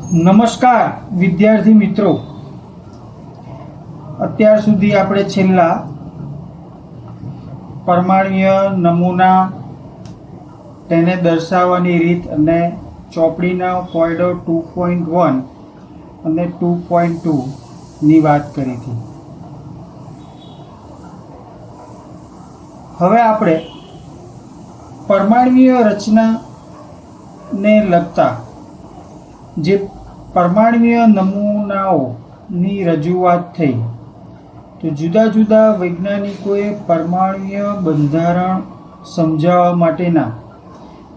નમસ્કાર વિદ્યાર્થી મિત્રો, અત્યાર સુધી આપણે છેલ્લા પરમાણ્વીય નમૂના, તેને દર્શાવવાની રીત અને ચોપડીના કોયડો 2.1 અને 2.2 ની વાત કરી હતી. હવે આપણે પરમાણ્વીય રચનાને લગતા જે પરમાણ્વીય નમૂનાઓની રજૂઆત થઈ, તો જુદા જુદા વૈજ્ઞાનિકોએ પરમાણ્વીય બંધારણ સમજાવવા માટેના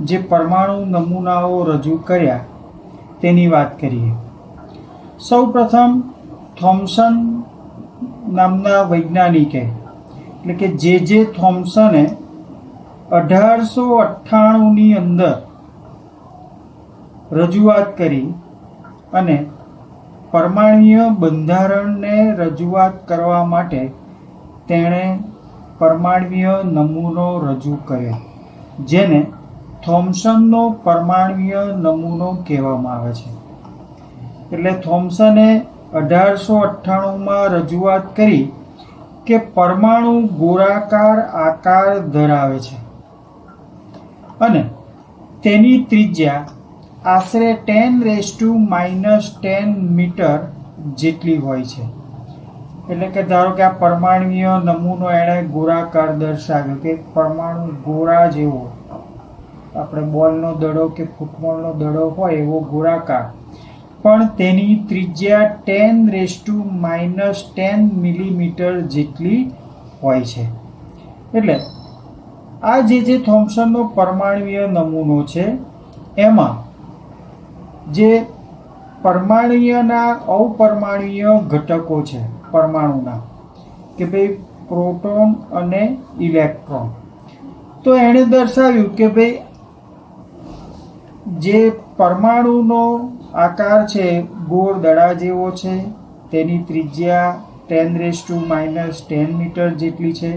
જે પરમાણુ નમૂનાઓ રજૂ કર્યા તેની વાત કરીએ. સૌ પ્રથમ થોમ્સન નામના વૈજ્ઞાનિકે, એટલે કે જે થોમ્સને 1898ની અંદર રજૂઆત કરી અને પરમાણ્વીય બંધારણને રજૂઆત કરવા માટે તેણે પરમાણ્વીય નમૂનો રજૂ કર્યો, જેને થોમ્સનનો પરમાણ્વીય નમૂનો કહેવામાં આવે છે. એટલે થોમ્સને 1898માં રજૂઆત કરી કે પરમાણુ ગોળાકાર આકાર ધરાવે છે અને તેની ત્રિજ્યા આશરે 10⁻⁻10 મીટર જેટલી હોય છે. એટલે કે ધારો કે આ પરમાણ્વીય નમૂનો એણે ગોળાકાર દર્શાવ્યો કે પરમાણુ ગોળા જેવો, આપણે બોલનો દડો કે ફૂટબોલનો દડો હોય એવો ગોળાકાર, પણ તેની ત્રિજ્યા 10⁻⁻10 મિલીમીટર જેટલી હોય છે. એટલે આ જે થોમ્સનનો પરમાણ્વીય નમૂનો છે, એમાં જે પરમાણ્વીયના અપરમાણ્વીય ઘટકો છે પરમાણુના, કે ભાઈ પ્રોટોન અને ઇલેક્ટ્રોન, તો એણે દર્શાવ્યું કે ભાઈ જે પરમાણુનો આકાર છે ગોળ દડા જેવો છે, તેની ત્રિજ્યા 10⁻⁻10 મીટર જેટલી છે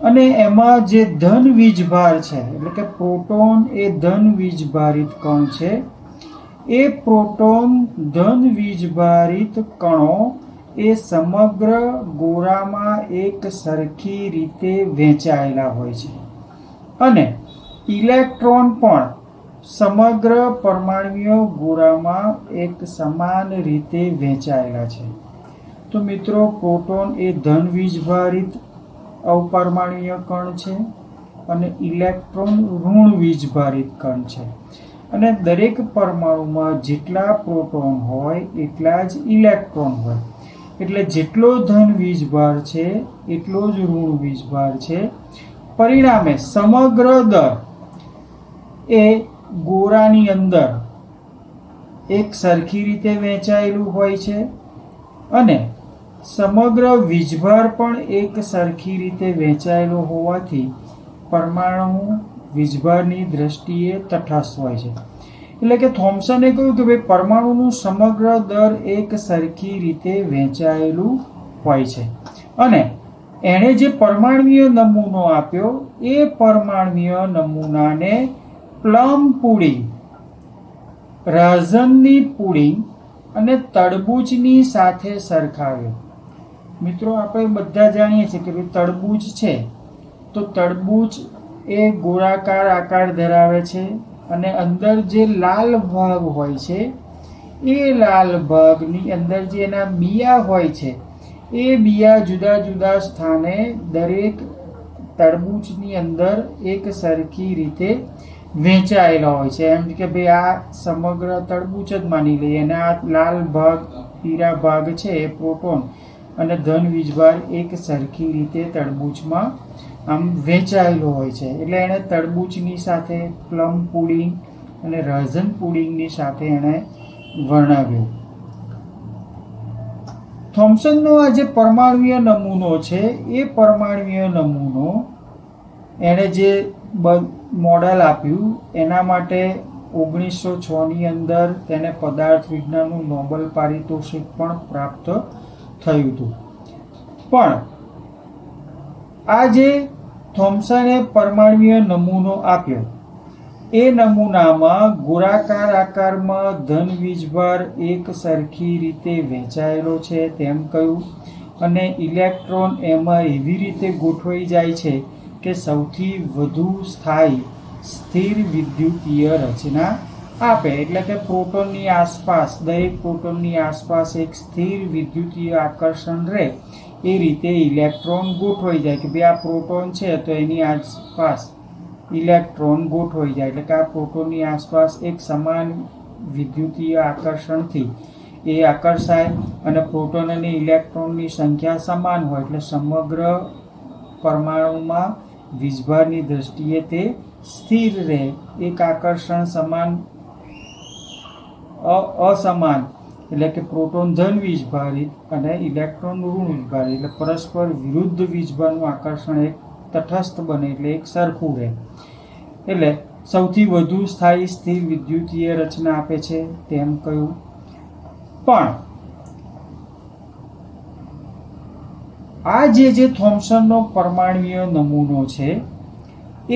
અને એમાં જે ધન વીજભાર છે, એટલે કે પ્રોટોન એ ધન વીજભારિત કણ છે, એ પ્રોટોન ધન વીજભારિત કણો એ સમગ્ર ગોળામાં એક સરખી રીતે વહેંચાયેલા હોય છે અને ઇલેક્ટ્રોન પણ સમગ્ર પરમાણ્વીય ગોળામાં એક સમાન રીતે વહેંચાયેલા છે. તો મિત્રો, પ્રોટોન એ ધન વીજભારિત અપરમાણ્વીય કણ છે અને ઇલેક્ટ્રોન ઋણ વીજભારિત કણ છે. અને દરેક પરમાણુમાં જેટલા પ્રોટોન હોય એટલા જ ઇલેક્ટ્રોન હોય. એટલે જેટલો ધન વીજભાર છે એટલો જ ઋણ વીજભાર છે. પરિણામે સમગ્ર દર એ ગોળાની અંદર એક સરખી રીતે વહેંચાયેલું હોય છે અને સમગ્ર વીજભાર પણ એક સરખી રીતે વહેંચાયેલો હોવાથી પરમાણુ વીજભારની દ્રષ્ટિએ તટસ્થ હોય છે. એટલે કે થોમ્સને કહ્યું કે ભાઈ પરમાણુનું સમગ્ર દર એક સરખી રીતે વહેંચાયેલું હોય છે અને એણે જે પરમાણ્વીય નમૂનો આપ્યો એ પરમાણ્વીય નમૂનાને પ્લમ પુડિંગ, રાઝનની પુડિંગ અને તરબૂચની સાથે સરખાવ્યો. મિત્રો, આપણે બધા જાણીએ છીએ કે ભાઈ તરબૂચ છે, તો તરબૂચ એ ગોળાકાર આકાર ધરાવે છે અને અંદર જે લાલ ભાગ હોય છે, એ લાલ ભાગની અંદર જે એના બિયા હોય છે, એ બિયા જુદા જુદા સ્થાને દરેક તરબૂચની અંદર એક સરખી રીતે વહેંચાયેલા હોય છે. એમ કે ભાઈ આ સમગ્ર તરબૂચ જ માની લઈએ અને આ લાલ ભાગ, પીળા ભાગ છે એ પ્રોટોન અને ધન વીજભાર એક સરખી રીતે તરબૂચમાં આમ વહેંચાયેલો હોય છે. એટલે એણે તરબૂચની સાથે પ્લમ પુડિંગ અને રાઝન પુડિંગની સાથે એણે વર્ણવ્યું. થોમ્સનનો આ જે પરમાણ્વીય નમૂનો છે, એ પરમાણ્વીય નમૂનો એણે જે મોડેલ આપ્યું એના માટે 1906ની અંદર તેને પદાર્થ વિજ્ઞાનનું નોબેલ પારિતોષિક પણ પ્રાપ્ત થયું હતું. પણ આ જે થોમ્સને પરમાણ્વીય નમૂનો આપ્યો એ નમૂનામાં ગોળાકાર આકારમાં ધન વીજભાર એક સરખી રીતે વહેંચાયેલો છે તેમ કહ્યું, અને ઇલેક્ટ્રોન એમાં એવી રીતે ગોઠવાઈ જાય છે કે સૌથી વધુ સ્થાયી સ્થિર વિદ્યુતીય રચના આપે. એટલે કે પ્રોટોનની આસપાસ, દરેક પ્રોટોનની આસપાસ એક સ્થિર વિદ્યુતીય આકર્ષણ રહે એ રીતે ઇલેક્ટ્રોન ગોઠવાઈ જાય કે ભાઈ આ પ્રોટોન છે તો એની આસપાસ ઇલેક્ટ્રોન ગોઠવાઈ જાય. એટલે કે આ પ્રોટોનની આસપાસ એક સમાન વિદ્યુતીય આકર્ષણથી એ આકર્ષાય અને પ્રોટોન અને ઇલેક્ટ્રોનની સંખ્યા સમાન હોય એટલે સમગ્ર પરમાણુમાં વીજભારની દ્રષ્ટિએ તે સ્થિર રહે. એક આકર્ષણ સમાન અસમાન એટલે કે પ્રોટોન ધન વીજભારિત અને ઇલેક્ટ્રોન ઋણ વીજભારિત એટલે પરસ્પર વિરુદ્ધ વીજભારનું આકર્ષણ એક તટસ્થ બને એટલે એક સરખું રહે. એટલે સૌથી વધુ સ્થાયી સ્થિર વિદ્યુતીય રચના આપે છે તેમ કહ્યું. પણ આ જે થોમ્સનનો પરમાણ્વીય નમૂનો છે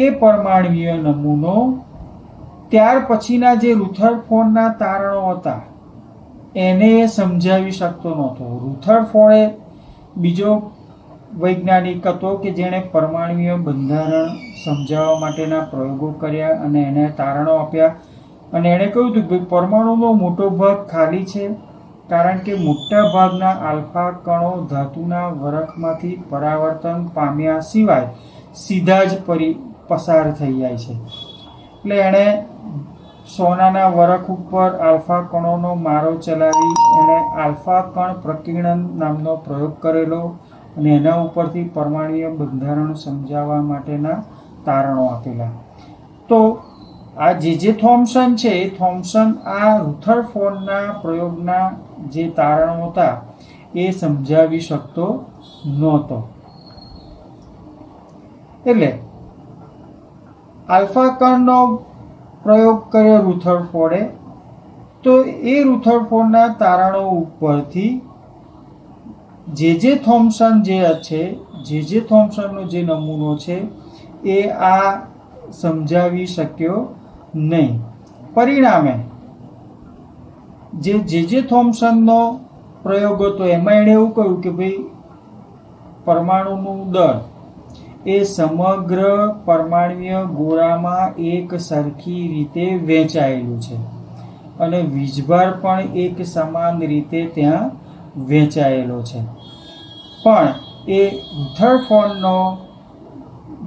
એ પરમાણ્વીય નમૂનો ત્યાર પછીના જે રુથરફોર્ડના તારણો હતા એને સમજાવી શકતો નહોતો. રુથરફોર્ડે બીજો વૈજ્ઞાનિક હતો કે જેણે પરમાણ્વીય બંધારણ સમજાવવા માટેના પ્રયોગો કર્યા અને એને તારણો આપ્યા અને એણે કહ્યું હતું કે પરમાણુનો મોટો ભાગ ખાલી છે કારણ કે મોટા ભાગના આલ્ફા કણો ધાતુના વરખમાંથી પરાવર્તન પામ્યા સિવાય સીધા જ પસાર થઈ જાય છે. એટલે એણે સોનાના વરખ ઉપર આલ્ફા કણોનો મારો ચલાવી એણે આલ્ફા કણ પ્રકીર્ણન નામનો પ્રયોગ કરેલો અને એના ઉપરથી પરમાણ્વીય બંધારણ સમજાવવા માટેના તારણો આપેલા. તો આ જે થોમ્સન છે એ થોમ્સન આ રુથરફોર્ડના પ્રયોગના જે તારણો હતા એ સમજાવી શકતો નહોતો. એટલે આલ્ફા કણનો પ્રયોગ કર્યો રુથરફોર્ડે, તો એ રુથરફોર્ડના તારણો ઉપરથી જે થોમ્સન જે છે, જે થોમ્સનનો જે નમૂનો છે એ આ સમજાવી શક્યો નહીં. પરિણામે જે થોમ્સનનો પ્રયોગ હતો એમાં એણે એવું કહ્યું કે ભાઈ પરમાણુનું દળ એ સમગ્ર પરમાણ્વીય ગોળામાં એક સરખી રીતે વહેંચાયેલું છે અને વીજભાર પણ એક સમાન રીતે ત્યાં વહેંચાયેલો છે. પણ એ રુથરફોર્ડનો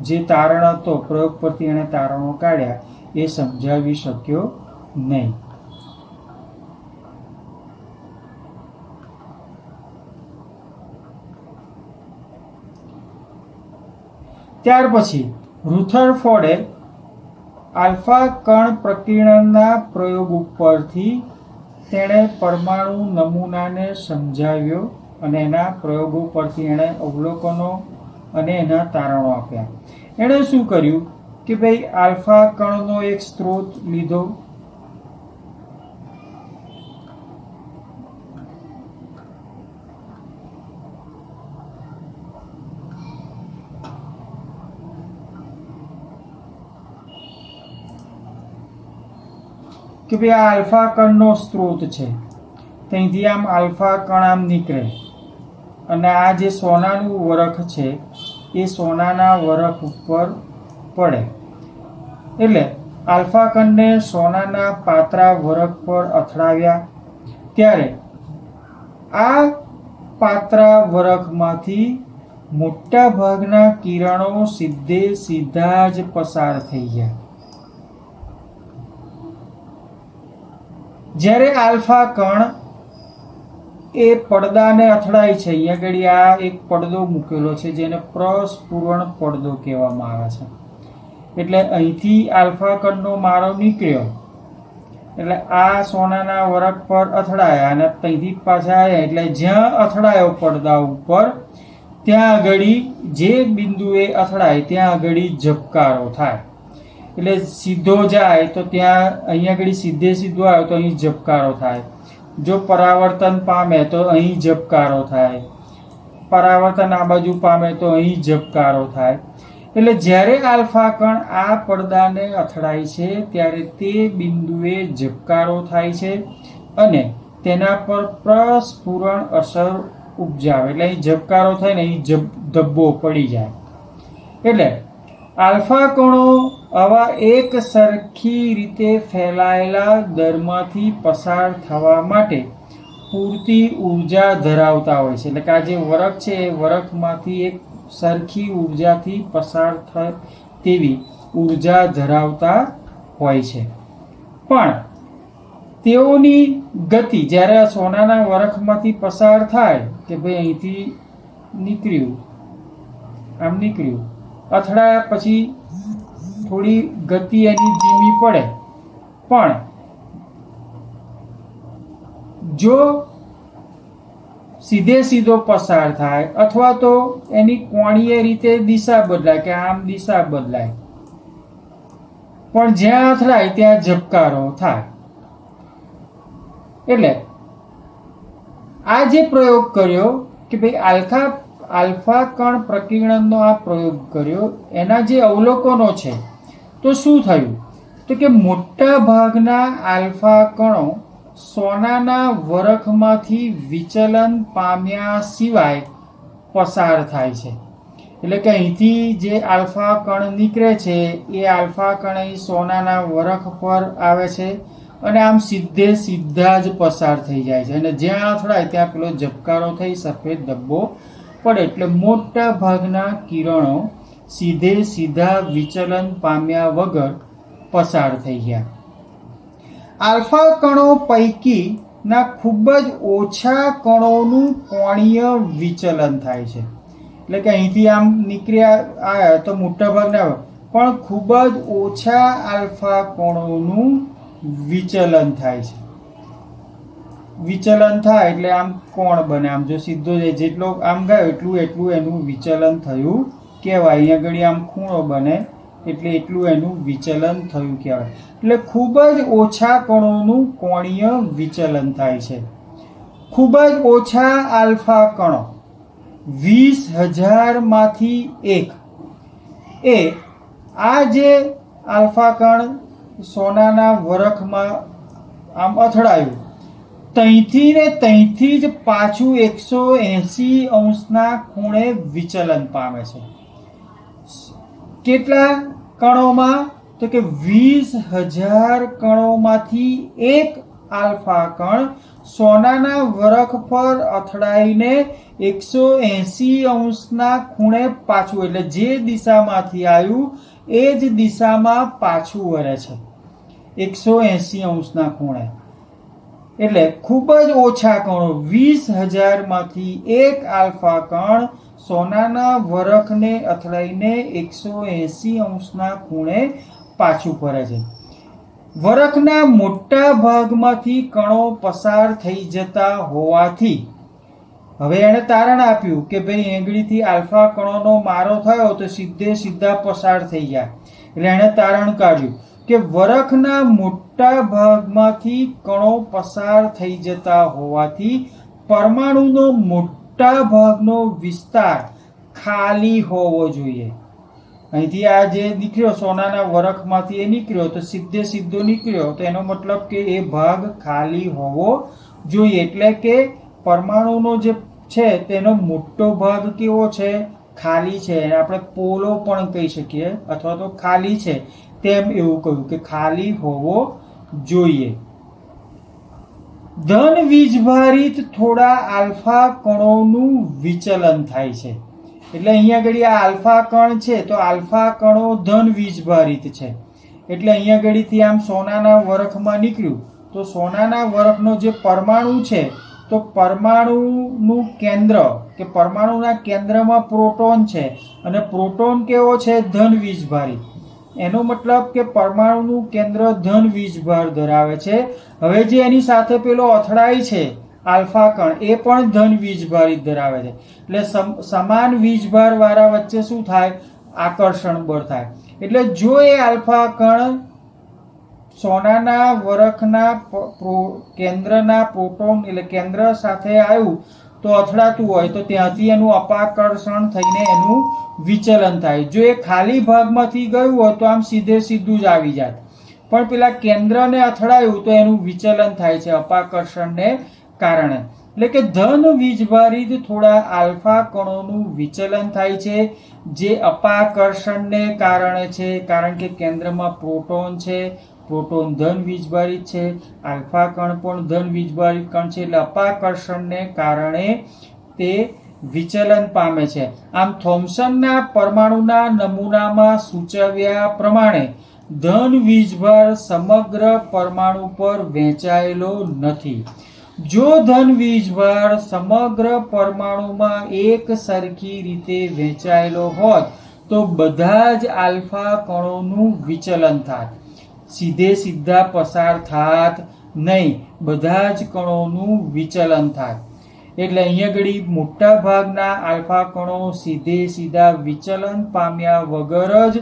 જે તારણ હતો, પ્રયોગ પરથી એણે તારણો કાઢ્યા, એ સમજાવી શક્યો નહીં. ત્યાર પછી રુથરફોર્ડે આલ્ફા કણ પ્રકીર્ણનના પ્રયોગ ઉપરથી તેણે પરમાણુ નમૂનાને સમજાવ્યો અને એના પ્રયોગો પરથી એણે અવલોકનો અને એના તારણો આપ્યા. એણે શું કર્યું કે ભાઈ આલ્ફા કણનો એક સ્ત્રોત લીધો, કે ભાઈ આ આલ્ફા કણનો સ્ત્રોત છે, ત્યાંથી આમ આલ્ફા કણ આમ નીકળે અને આ જે સોનાનું વરખ છે એ સોનાના વરખ ઉપર પડે. એટલે આલ્ફા કણને સોનાના પાતળા વરખ પર અથડાવ્યા ત્યારે આ પાતળા વરખમાંથી મોટા ભાગના કિરણો સીધા જ પસાર થઈ ગયા. જ્યારે આલ્ફા કણ એ પડદાને અથડાય છે, અહીંયા આગળ આ એક પડદો મૂકેલો છે જેને પ્રસ્ફુરણ પડદો કહેવામાં આવે છે. એટલે અહીંથી આલ્ફા કણનો મારો નીકળ્યો એટલે આ સોનાના વરખ પર અથડાયા અને ત્યાંથી પાછા આવ્યા એટલે જ્યાં અથડાયો પડદા ઉપર ત્યાં આગળ જે બિંદુએ અથડાય ત્યાં આગળ ઝબકારો થાય. એટલે સીધો જાય તો ત્યાં અહીંયા આગળ સીધો આવ્યો તો અહીં ઝબકારો થાય. જો પરાવર્તન પામે તો અહીં ઝબકારો થાય, પરાવર્તન આ બાજુ પામે તો અહીં ઝબકારો થાય. એટલે જ્યારે આલ્ફા કણ આ પડદાને અથડાય છે ત્યારે તે બિંદુએ ઝબકારો થાય છે અને તેના પર પ્રસ્ફુરણ અસર ઉપજાવે. એટલે અહીં ઝબકારો થાય ને અહીં ધબ્બો પડી જાય. એટલે આલ્ફા કણો આવા એક સરખી રીતે ફેલાયેલા દરમાંથી પસાર થવા માટે પૂરતી ઉર્જા ધરાવતા હોય છે. એટલે કે આ જે વરખ છે એ વરખમાંથી એક સરખી ઉર્જાથી પસાર થાય તેવી ઉર્જા ધરાવતા હોય છે. પણ તેઓની ગતિ જ્યારે આ સોનાના વરખમાંથી પસાર થાય કે ભાઈ અહીંથી નીકળ્યું, આમ નીકળ્યું, અથડાયા પછી થોડી ગતિ એની ધીમી પડે, પણ જો સીધે સીધો પસાર થાય અથવા તો એની કોણીય રીતે દિશા બદલાય કે આમ દિશા બદલાય, પણ જ્યાં અથડાય ત્યાં ઝબકારો થાય. એટલે આ જે પ્રયોગ કર્યો કે ભાઈ આલ્ફા કણ પ્રકીર્ણનનો આ પ્રયોગ કર્યો, એના જે અવલોકનો છે તો શું થયું તો કે મોટા ભાગના આલ્ફા કણો સોનાના વરખમાંથી વિચલન પામ્યા સિવાય પસાર થાય છે. એટલે કે અહીંથી જે આલ્ફા કણ નીકળે છે એ આલ્ફા કણ અહીં સોનાના વરખ પર આવે છે અને આમ સીધા જ પસાર થઈ જાય છે અને જ્યાં અથડાય ત્યાં પેલો ઝબકારો થઈ સફેદ ધબ્બો પડે. એટલે મોટા ભાગના કિરણો સીધા વિચલન પામ્યા વગર પસાર થઈ ગયા. આલ્ફા કણો પૈકીના ખૂબ જ ઓછા કણોનું કોણીય વિચલન થાય છે. એટલે કે અહીંથી આમ નીકળ્યા આવ્યા તો મોટા ભાગના, પણ ખૂબ જ ઓછા આલ્ફા કણોનું વિચલન થાય છે. વિચલન થાય એટલે આમ કોણ બને, આમ જો સીધો જેટલો આમ ગયો એટલું એનું વિચલન થયું કહેવાય. અહીંયા ઘડી આમ ખૂણો બને એટલે એટલું એનું વિચલન થયું કહેવાય. એટલે ખૂબ જ ઓછા કણોનું કોણીય વિચલન થાય છે. ખૂબ જ ઓછા આલ્ફા કણો 20,000 માંથી 1 એ આ જે આલ્ફા કણ સોનાના વરખમાં આમ અથડાયું તહીંથી જ પાછું 180 અંશના ખૂણે વિચલન પામે છે. કેટલા કણોમાં તો કે 20,000 કણોમાંથી એક આલ્ફા કણ સોનાના વરખ પર અથડાઈને 180 અંશના ખૂણે પાછું, એટલે જે દિશામાંથી આવ્યું એ જ દિશામાં પાછું વળે છે 180 અંશના ખૂણે. એટલે ખૂબ જ ઓછા કણો 20,000 માંથી એક આલ્ફા કણ સોનાના વરખને અથડાઈને 180 અંશના ખૂણે પાછું ફરે છે. વરખના મોટા ભાગમાંથી કણો પસાર થઈ જતા હોવાથી હવે એણે તારણ આપ્યું કે ભાઈ એંગળીથી આલ્ફા કણોનો મારો થયો તો સીધા પસાર થઈ ગયા. એટલે એણે તારણ કાઢ્યું કે વરખના મોટા ભાગમાંથી કણો પસાર થઈ જતા હોવાથી પરમાણુનો મોટા ભાગનો વિસ્તાર ખાલી હોવો જોઈએ. અહીંથી આ જે નીકળ્યો સોનાના વરખમાંથી એ નીકળ્યો તો સીધો નીકળ્યો તો એનો મતલબ કે એ ભાગ ખાલી હોવો જોઈએ. એટલે કે પરમાણુનો જે છે તેનો મોટો ભાગ કેવો છે? ખાલી છે. આપણે પોલો પણ કહી શકીએ અથવા તો ખાલી છે તેમ એવું કહ્યું કે ખાલી હોવો જોઈએ. ધન વીજભારિત થોડા આલ્ફા કણોનું વિચલન થાય છે. એટલે અહીંયા આગળ આ આલ્ફા કણ છે તો આલ્ફા કણો ધન વીજભારિત છે. એટલે અહીંયા આગળથી આમ સોનાના વરખમાં નીકળ્યું તો સોનાના વરખનો જે પરમાણુ છે તો પરમાણુનું કેન્દ્ર કે પરમાણુના કેન્દ્રમાં પ્રોટોન છે અને પ્રોટોન કેવો છે? ધન વીજભારિત. એનો મતલબ કે પરમાણુનું કેન્દ્ર ધન વીજભાર ધરાવે છે. હવે જે એની સાથે પેલો અથડાય છે આલ્ફા કણ એ પણ ધન વીજભારિત ધરાવે છે. એટલે સમાન વીજભાર વાળા વચ્ચે શું થાય? આકર્ષણ બળ થાય. એટલે જો એ આલ્ફા કણ સોનાના વરખના કેન્દ્રના પ્રોટોન એટલે કેન્દ્ર સાથે આવ્યું તો અથડાતું હોય તો ત્યાંથી એનું અપાકર્ષણ થઈને એનું વિચલન થાય. જો એ ખાલી ભાગમાંથી ગયું હોય તો આમ સીધે સીધું જ આવી જાય, પણ પેલા કેન્દ્રને અથડાયું તો એનું વિચલન થાય છે અપાકર્ષણને કારણે. એટલે કે ધન વીજભારિત થોડા આલ્ફા કણોનું વિચલન થાય છે જે અપાકર્ષણને કારણે છે, કારણ કે કેન્દ્રમાં પ્રોટોન છે, પ્રોટોન ધન વીજભારિત છે, આલ્ફા કણ પણ ધન વીજભારિત કણ છે, એટલે અપાકર્ષણને કારણે તે વિચલન પામે છે. આમ થોમ્સનના પરમાણુના નમૂનામાં સૂચવ્યા પ્રમાણે ધન વીજભાર સમગ્ર પરમાણુ પર વહેંચાયેલો નથી. જો ધન વીજભાર સમગ્ર પરમાણુમાં એક સરખી રીતે વહેંચાયેલો હોત તો બધા જ આલ્ફા કણોનું વિચલન થાત, સીધે સીધા પસાર થાત નહીં, બધા જ કણોનું વિચલન થાય. એટલે અહીંયા ઘડી મોટા ભાગના આલ્ફા કણો સીધે સીધા વિચલન પામ્યા વગર જ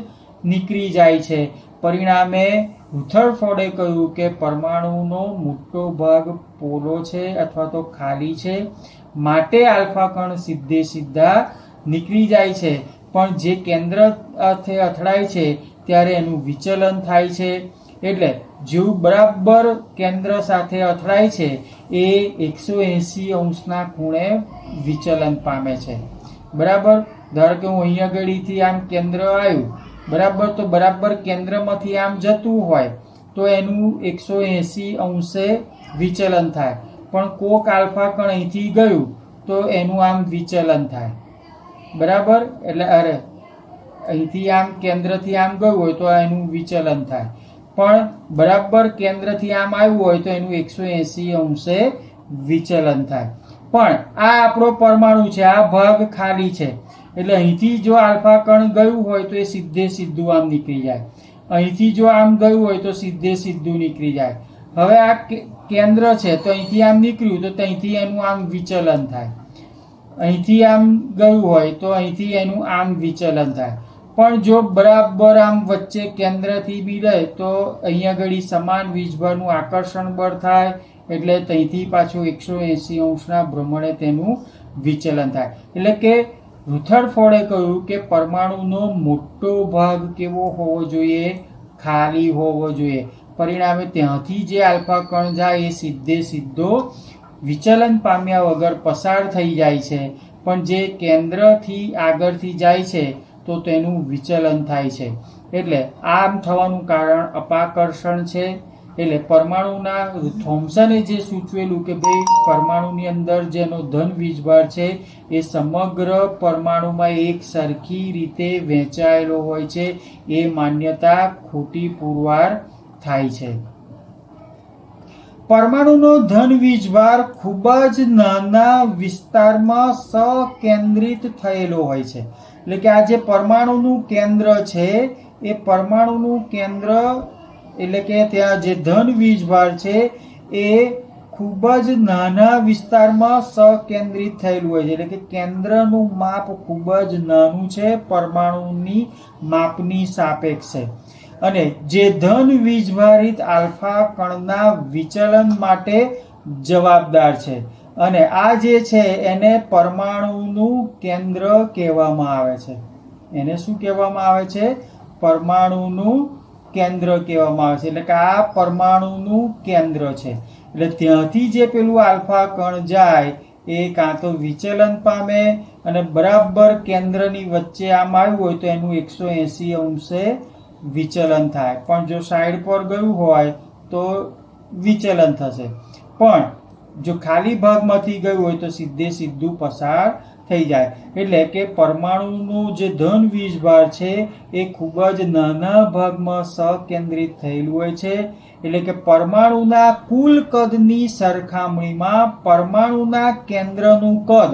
નીકળી જાય છે. પરિણામે રુથરફોર્ડે કહ્યું કે પરમાણુનો મોટો ભાગ પોલો છે અથવા તો ખાલી છે, માટે આલ્ફા કણ સીધે સીધા નીકળી જાય છે, પણ જે કેન્દ્ર અથડાય છે ત્યારે એનું વિચલન થાય છે. એટલે જેવું બરાબર કેન્દ્ર સાથે અથડાય છે એ 180 અંશના ખૂણે વિચલન પામે છે. બરાબર, ધારો કે હું અહીંયા ગળીથી આમ કેન્દ્ર આવ્યું, બરાબર, તો બરાબર કેન્દ્રમાંથી આમ જતું હોય તો એનું 180 અંશે વિચલન થાય, પણ કોક આલ્ફા કણ અહીંથી ગયું તો એનું આમ વિચલન થાય. બરાબર, એટલે અહીંથી આમ કેન્દ્રથી આમ ગયું હોય તો એનું વિચલન થાય, પણ બરાબર કેન્દ્રથી આમ આવ્યું હોય તો એનું 180 અંશે વિચલન થાય. પણ આ આપણો પરમાણુ છે, આ ભાગ ખાલી છે, એટલે અહીંથી જો આલ્ફા કણ ગયું હોય તો એ સીધે સીધું આમ નીકળી જાય, અહીંથી જો આમ ગયું હોય તો સીધે સીધું નીકળી જાય. હવે આ કેન્દ્ર છે તો અહીંથી આમ નીકળ્યું તો ત્યાંથી એનું આમ વિચલન થાય, અહીંથી આમ ગયું હોય તો અહીંથી એનું આમ વિચલન થાય. પણ જો બરાબર આમ વચ્ચે કેન્દ્રથી બી રહે તો અહીંયા ઘડી સમાન વીજભારનું આકર્ષણ બળ થાય, એટલે ત્યાંથી પાછું 180 અંશના ભ્રમણે તેનું વિચલન થાય. એટલે કે રુથરફોર્ડે કહ્યું કે પરમાણુનો મોટો ભાગ કેવો હોવો જોઈએ? ખાલી હોવો જોઈએ. પરિણામે ત્યાંથી જે આલ્ફા કણ જાય એ સીધે સીધો વિચલન પામ્યા વગર પસાર થઈ જાય છે, પણ જે કેન્દ્રથી આગળથી જાય છે તો તેનું વિચલન થાય છે. એટલે આમ થવાનું કારણ અપાકર્ષણ છે. એટલે પરમાણુના થોમ્સને જે સૂચવેલું કે ભાઈ પરમાણુની અંદર જેનો ધન વીજભાર છે એ સમગ્ર પરમાણુમાં એક સરખી રીતે વહેંચાયેલો હોય છે, એ માન્યતા ખોટી પુરવાર થાય છે. પરમાણુનો ધન વીજભાર ખૂબ જ નાના વિસ્તારમાં સકેન્દ્રિત થયેલો હોય છે. એટલે કે આ જે પરમાણુનું કેન્દ્ર છે એ પરમાણુનું કેન્દ્ર એટલે કે ત્યાં જે ધન વીજભાર છે એ ખૂબ જ નાના વિસ્તારમાં સકેન્દ્રિત થયેલું હોય છે. એટલે કે કેન્દ્રનું માપ ખૂબ જ નાનું છે પરમાણુની માપની સાપેક્ષે, અને જે ધન વીજભારિત આલ્ફા કણના વિચલન માટે જવાબદાર છે. અને આ જે છે એને પરમાણુનું કેન્દ્ર કહેવામાં આવે છે. એને શું કહેવામાં આવે છે? પરમાણુનું કેન્દ્ર કહેવામાં આવે છે. એટલે કે આ પરમાણુનું કેન્દ્ર છે. એટલે ત્યાંથી જે પેલું આલ્ફા કણ જાય એ કાં તો વિચલન પામે અને બરાબર કેન્દ્રની વચ્ચે આમ આવ્યું હોય તો એનું 180 અંશે વિચલન થાય, પણ જો સાઈડ પર ગયું હોય તો વિચલન થશે. પણ જો ખાલી ભાગમાંથી ગયું હોય તો સીધે સીધું પસાર થઈ જાય. એટલે કે પરમાણુનું જે ધન વીજભાર છે એ ખૂબ જ નાના ભાગમાં સકેન્દ્રિત થયેલું હોય છે. એટલે કે પરમાણુના કુલ કદની સરખામણીમાં પરમાણુના કેન્દ્રનું કદ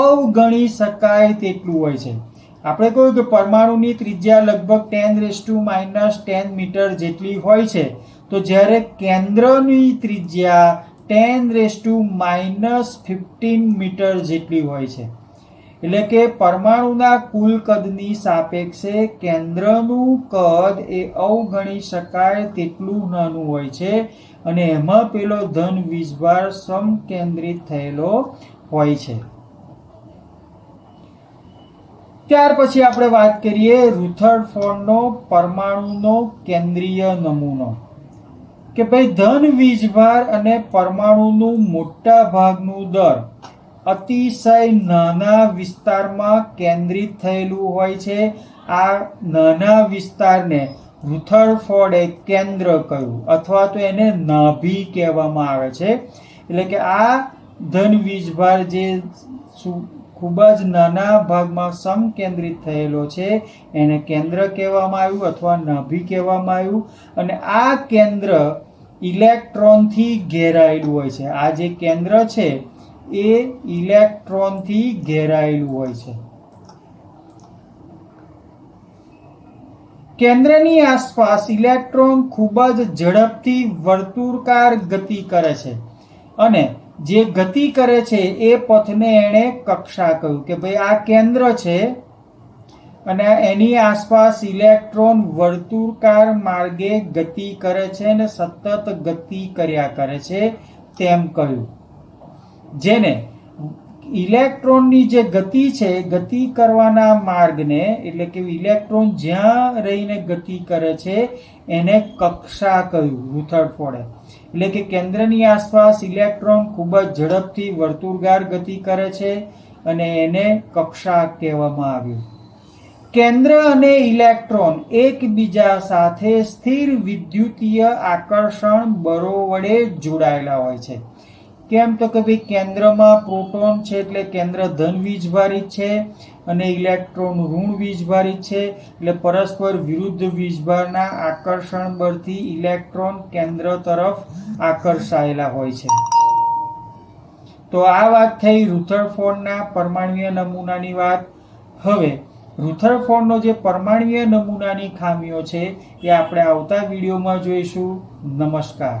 અવગણી શકાય તેટલું હોય છે. આપણે કહ્યું કે પરમાણુની ત્રિજ્યા લગભગ 10⁻10 મીટર જેટલી હોય છે, તો જ્યારે કેન્દ્રની ત્રિજ્યા 10⁻15 મીટર જેટલી હોય છે. એટલે કે પરમાણુના કુલ કદની સાપેક્ષે કેન્દ્રનું કદ એ અવગણી શકાય તેટલું નાનું હોય છે, અને એમાં પેલો ધન વીજભાર સમકેન્દ્રિત થયેલો હોય છે. ત્યાર પછી આપણે વાત કરીએ રુથરફોર્ડનો પરમાણુનો કેન્દ્રીય નમૂનો. કે ભાઈ ધન વીજભાર અને પરમાણુનું મોટા ભાગનું દર અતિશય નાના વિસ્તારમાં કેન્દ્રિત થયેલું હોય છે. આ નાના વિસ્તારને રુથરફોર્ડે કેન્દ્ર કહ્યું અથવા તો એને નાભી કહેવામાં આવે છે. એટલે કે આ ધન વીજભાર જે ખૂબ જ નાના ભાગમાં સમકેન્દ્રિત થયેલો છે એને કેન્દ્ર કહેવામાં આવ્યું અથવા નાભી કહેવામાં આવ્યું. અને આ કેન્દ્ર ઇલેક્ટ્રોનથી ઘેરાયેલું હોય છે. આ જે કેન્દ્ર છે એ ઇલેક્ટ્રોનથી ઘેરાયેલું હોય છે. કેન્દ્રની આસપાસ ઇલેક્ટ્રોન ખૂબ જ ઝડપથી વર્તુળાકાર ગતિ કરે છે અને જે ગતિ કરે છે એ પથને એણે કક્ષા કહ્યું. કે ભાઈ આ કેન્દ્ર છે અને એની આસપાસ ઇલેક્ટ્રોન વર્તુળાકાર માર્ગે ગતિ કરે છે અને સતત ગતિ કર્યા કરે છે તેમ કહ્યું. જેને ઇલેક્ટ્રોનની જે ગતિ છે ગતિ કરવાના માર્ગને એટલે કે ઇલેક્ટ્રોન જ્યાં રહીને ગતિ કરે છે એને કક્ષા કહ્યું રુથરફોર્ડે. એટલે કે કેન્દ્રની આસપાસ ઇલેક્ટ્રોન ખૂબ જ ઝડપથી વર્તુળાકાર ગતિ કરે છે અને એને કક્ષા કહેવામાં આવ્યું. કેન્દ્ર અને ઇલેક્ટ્રોન એકબીજા સાથે સ્થિર વિદ્યુતીય આકર્ષણ બળો વડે જોડાયેલા હોય છે. કેમ તો કે ભાઈ કેન્દ્રમાં પ્રોટોન છે એટલે કેન્દ્ર ધન વીજભારિત છે અને ઇલેક્ટ્રોન ઋણ વીજભારિત છે. એટલે પરસ્પર વિરુદ્ધ વીજભારના આકર્ષણ બળથી ઇલેક્ટ્રોન કેન્દ્ર તરફ આકર્ષાયેલા હોય છે. તો આ વાત થઈ રુથરફોર્ડના પરમાણ્વીય નમૂનાની વાત. હવે રુથરફોર્ડનો જે પરમાણ્વીય નમૂનાની ખામીઓ છે એ આપણે આવતા વિડીયોમાં જોઈશું. નમસ્કાર.